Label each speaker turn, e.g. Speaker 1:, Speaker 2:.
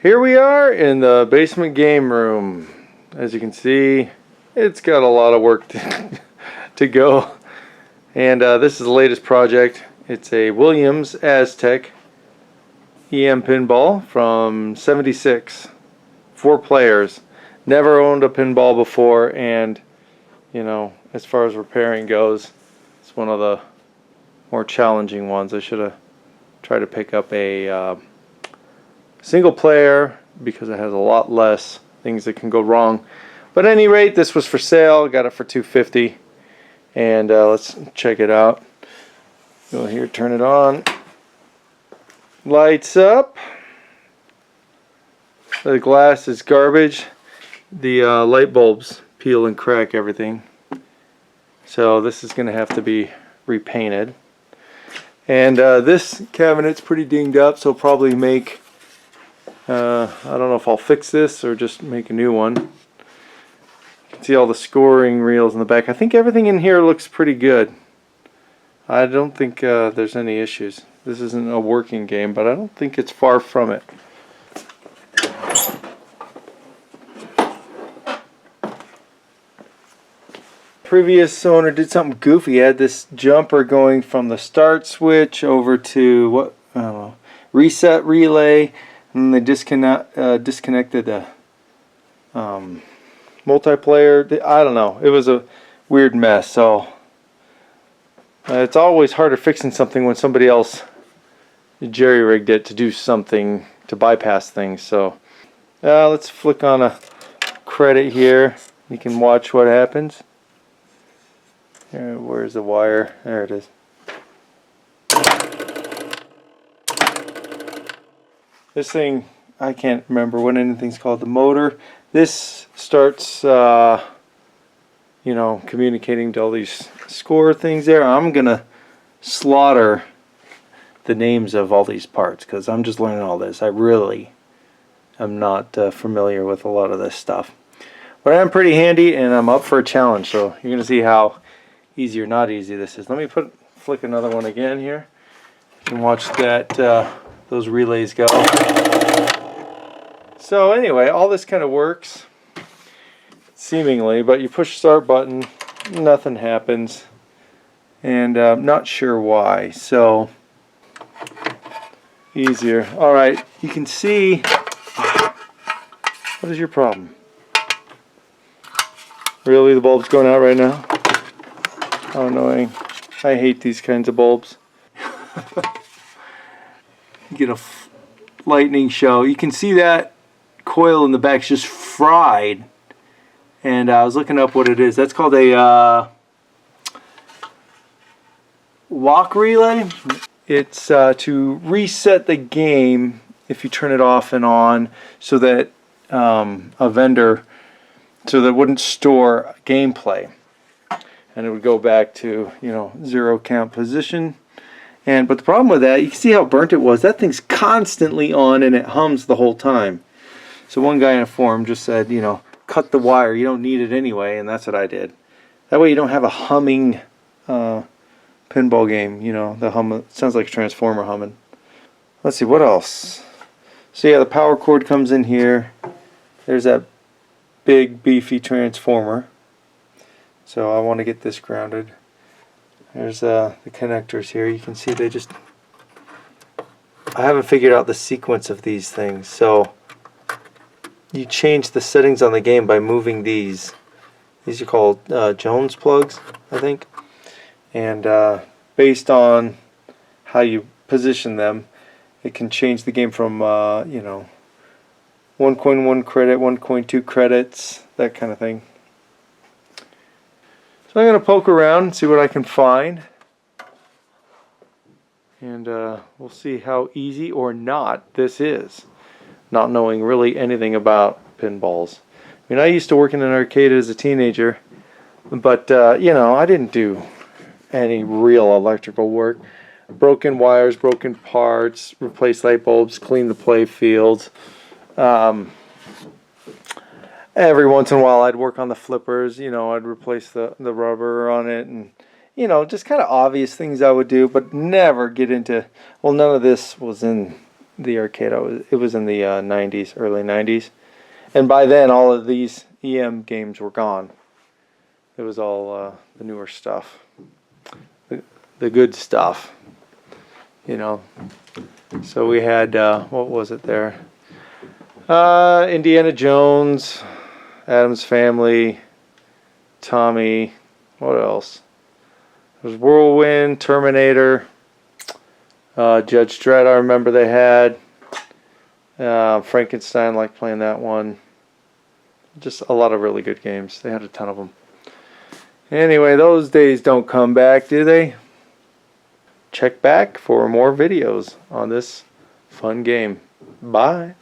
Speaker 1: Here we are in the basement game room. As you can see, it's got a lot of work to go. And this is the latest project. It's a Williams AZTEC Pinball from '76. 4 players. Never owned a pinball before, and you know, as far as repairing goes, it's one of the more challenging ones. I should have tried to pick up a single player because it has a lot less things that can go wrong. But at any rate, this was for sale. Got it for $250, and let's check it out. Go here, turn it on. Lights up. The glass is garbage. The light bulbs peel and crack everything. So this is going to have to be repainted. And this cabinet's pretty dinged up, so I'll probably make, I don't know if I'll fix this or just make a new one. You can see all the scoring reels in the back. I think everything in here looks pretty good. I don't think there's any issues. This isn't a working game, but I don't think it's far from it. Previous owner did something goofy. He had this jumper going from the start switch over to what, I don't know, reset relay, and they disconnected the multiplayer. I don't know. It was a weird mess. So it's always harder fixing something when somebody else jerry-rigged it to do something to bypass things. So let's flick on a credit here. You can watch what happens. Where's the wire? There it is. This thing, I can't remember what anything's called. The motor. This starts, you know, communicating to all these score things there. I'm gonna slaughter the names of all these parts because I'm just learning all this. I really am not familiar with a lot of this stuff. But I'm pretty handy, and I'm up for a challenge. So you're gonna see how easy or not easy this is. Let me flick another one again here. You can watch that those relays go. So anyway, all this kind of works seemingly, but you push start button, nothing happens, and I'm not sure why. So easier. All right, you can see. What is your problem? Really, the bulb's going out right now? How annoying. I hate these kinds of bulbs. You get a lightning show. You can see that coil in the back is just fried. And I was looking up what it is. That's called a walk relay. It's to reset the game if you turn it off and on, so that a vendor, so that it wouldn't store gameplay. And it would go back to, you know, 0 count position. But the problem with that, you can see how burnt it was. That thing's constantly on and it hums the whole time. So one guy in a forum just said, you know, cut the wire. You don't need it anyway, and that's what I did. That way you don't have a humming pinball game. You know, the hum. It sounds like a transformer humming. Let's see what else. So yeah, the power cord comes in here. There's that big beefy transformer. So I want to get this grounded. There's the connectors here. You can see they just... I haven't figured out the sequence of these things. So you change the settings on the game by moving these. These are called Jones plugs, I think. And based on how you position them, it can change the game from, you know, 1 coin 1 credit, 1 coin 2 credits, that kind of thing. So I'm going to poke around and see what I can find. And we'll see how easy or not this is, not knowing really anything about pinballs. I mean, I used to work in an arcade as a teenager, but you know, I didn't do any real electrical work. Broken wires, broken parts, replace light bulbs, clean the play fields. Every once in a while I'd work on the flippers, you know, I'd replace the rubber on it, and you know, just kind of obvious things I would do, but never get into, well, none of this was in the arcade. It was in the 90s, early 90s. And by then, all of these EM games were gone. It was all the newer stuff. The good stuff. You know. So we had, what was it there? Indiana Jones, Addams Family, Tommy, what else? There was Whirlwind, Terminator, Judge Dredd, I remember they had. Frankenstein, like playing that one. Just a lot of really good games. They had a ton of them. Anyway, those days don't come back, do they? Check back for more videos on this fun game. Bye.